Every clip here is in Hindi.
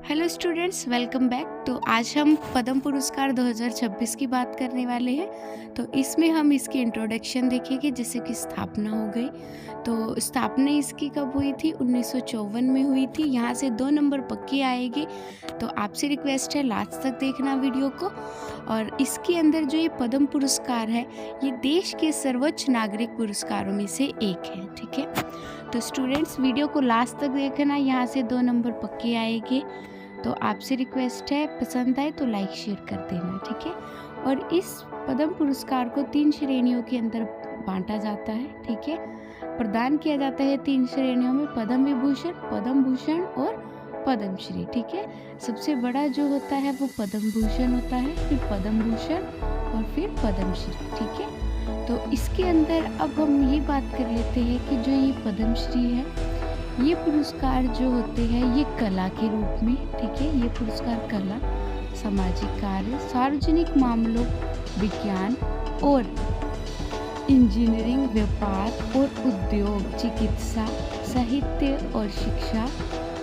Hello students, welcome back. तो आज हम पद्म पुरस्कार 2026 की बात करने वाले हैं। तो इसमें हम इसकी इंट्रोडक्शन देखेंगे, जैसे कि स्थापना हो गई। तो स्थापना इसकी कब हुई थी? 1954 में हुई थी। यहाँ से 2 नंबर पक्के आएंगे, तो आपसे रिक्वेस्ट है लास्ट तक देखना वीडियो को। और इसके अंदर जो ये पद्म पुरस्कार है, ये देश के सर्वोच्च नागरिक पुरस्कारों में से एक है। ठीक है, तो स्टूडेंट्स वीडियो को लास्ट तक देखना, यहाँ से 2 नंबर पक्के आएंगे। तो आपसे रिक्वेस्ट है, पसंद आए तो लाइक शेयर कर देना। ठीक है, और इस पद्म पुरस्कार को 3 श्रेणियों के अंदर बांटा जाता है। ठीक है, प्रदान किया जाता है 3 श्रेणियों में, पद्म विभूषण, पद्म भूषण और पद्मश्री। ठीक है, सबसे बड़ा जो होता है वो पद्म भूषण होता है, फिर पद्म भूषण और फिर पद्मश्री। ठीक है, तो इसके अंदर अब हम ये बात कर लेते हैं कि जो ये पद्मश्री है, ये पुरस्कार जो होते हैं ये कला के रूप में, ठीक है, ये पुरस्कार कला, सामाजिक कार्य, सार्वजनिक मामलों, विज्ञान और इंजीनियरिंग, व्यापार और उद्योग, चिकित्सा, साहित्य और शिक्षा,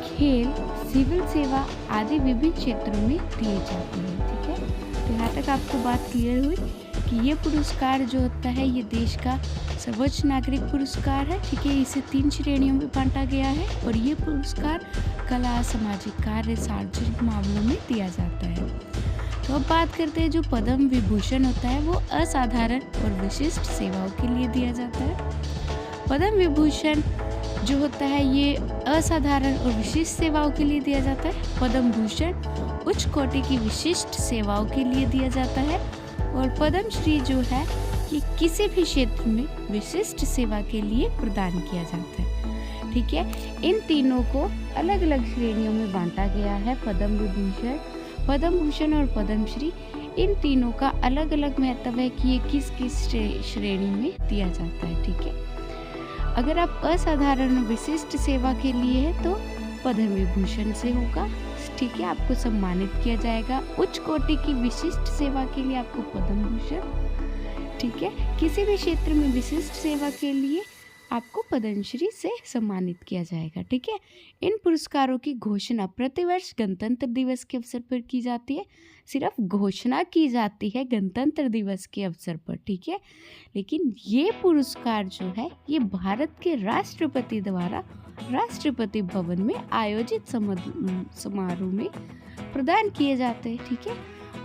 खेल, सिविल सेवा आदि विभिन्न क्षेत्रों में दिए जाते हैं। ठीक है, तो यहाँ तक आपको बात क्लियर हुई कि ये पुरस्कार जो होता है ये देश का सर्वोच्च नागरिक पुरस्कार है। ठीक है, इसे 3 श्रेणियों में बांटा गया है और ये पुरस्कार कला, सामाजिक कार्य, सार्वजनिक मामलों में दिया जाता है। तो अब बात करते हैं, जो पद्म विभूषण होता है वो असाधारण और विशिष्ट सेवाओं के लिए दिया जाता है। पद्म विभूषण जो होता है ये असाधारण और विशिष्ट सेवाओं के लिए दिया जाता है। पद्म भूषण उच्च कोटि की विशिष्ट सेवाओं के लिए दिया जाता है। और पद्मश्री जो है कि किसी भी क्षेत्र में विशिष्ट सेवा के लिए प्रदान किया जाता है। ठीक है, इन तीनों को अलग अलग श्रेणियों में बांटा गया है। पद्म विभूषण, पद्म भूषण और पद्मश्री, इन तीनों का अलग अलग महत्व है कि ये किस किस श्रेणी में दिया जाता है। ठीक है, अगर आप असाधारण विशिष्ट सेवा के लिए है तो पद्म विभूषण से होगा। ठीक है, आपको सम्मानित किया जाएगा। उच्च कोटि की विशिष्ट सेवा के लिए आपको पद्म भूषण। ठीक है, किसी भी क्षेत्र में विशिष्ट सेवा के लिए आपको पद्मश्री से सम्मानित किया जाएगा। ठीक है, इन पुरस्कारों की घोषणा प्रतिवर्ष गणतंत्र दिवस के अवसर पर की जाती है। सिर्फ घोषणा की जाती है गणतंत्र दिवस के अवसर पर। ठीक है, लेकिन ये पुरस्कार जो है ये भारत के राष्ट्रपति द्वारा राष्ट्रपति भवन में आयोजित समारोह में प्रदान किए जाते हैं। ठीक है,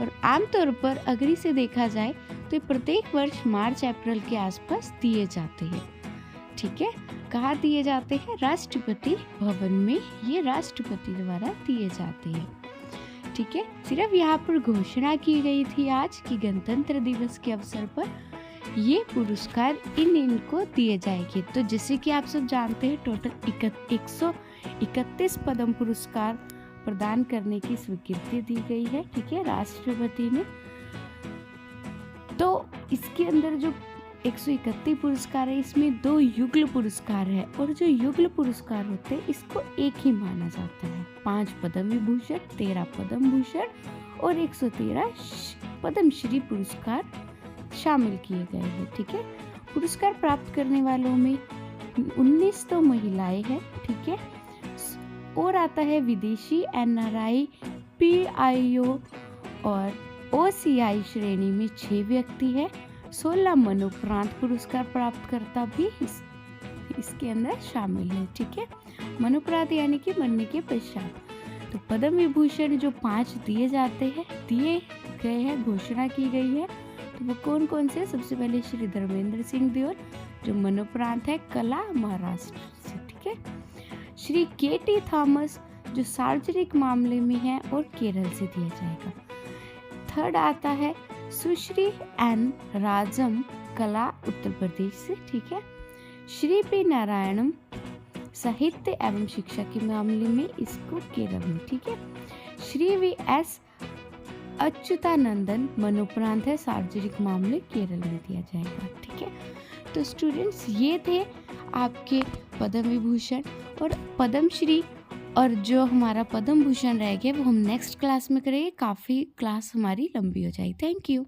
और आमतौर पर अगर इसे देखा जाए तो ये प्रत्येक वर्ष मार्च अप्रैल के आसपास दिए जाते हैं। ठीक है, कहाँ दिए जाते हैं? राष्ट्रपति भवन में ये राष्ट्रपति द्वारा दिए जाते हैं। ठीक है, सिर्फ यहाँ पर घोषणा की गई थी आज कि गणतंत्र दिवस के अवसर पर ये पुरस्कार इनको दिए जाएंगे। तो जैसे कि आप सब जानते हैं, टोटल 131 पद्म पुरस्कार प्रदान करने की स्वीकृति दी गई है। ठीक है, राष्ट्रपति ने। तो इसके अंदर जो 131 पुरस्कार है, इसमें 2 युगल पुरस्कार है, और जो युगल पुरस्कार होते हैं इसको एक ही माना जाता है। 5 पद्म विभूषण, 13 पद्म भूषण और 113 पद्मश्री पुरस्कार शामिल किए गए हैं। ठीक है, पुरस्कार प्राप्त करने वालों में 19 तो महिलाएं हैं। ठीक है, और आता है विदेशी, NRI, PIO और OCI श्रेणी में 6 व्यक्ति है। 16 मरणोपरांत पुरस्कार प्राप्तकर्ता भी इसके अंदर शामिल है। ठीक है, मरणोपरांत यानी कि मरने के पश्चात। तो पद्म विभूषण जो 5 दिए गए हैं, घोषणा की गई है। तो वो कौन कौन से? सबसे पहले श्री धर्मेंद्र सिंह दियोर, जो मरणोपरांत है कला, महाराष्ट्र से। ठीक है, श्री KT थॉमस, जो सार्वजनिक मामले में है और केरल से दिया जाएगा। थर्ड आता है सुश्री N राजम, कला, उत्तर प्रदेश से। ठीक है, श्री P नारायणम, साहित्य एवं शिक्षा के मामले में, इसको केरल में। ठीक है, श्री VS अच्युतानंदन, मरणोपरांत है, सार्वजनिक मामले, केरल में दिया जाएगा। ठीक है, तो स्टूडेंट्स ये थे आपके पद्म विभूषण और पद्मश्री। और जो हमारा पद्म भूषण रह गया वो हम नेक्स्ट क्लास में करेंगे। काफ़ी क्लास हमारी लंबी हो जाएगी। Thank you.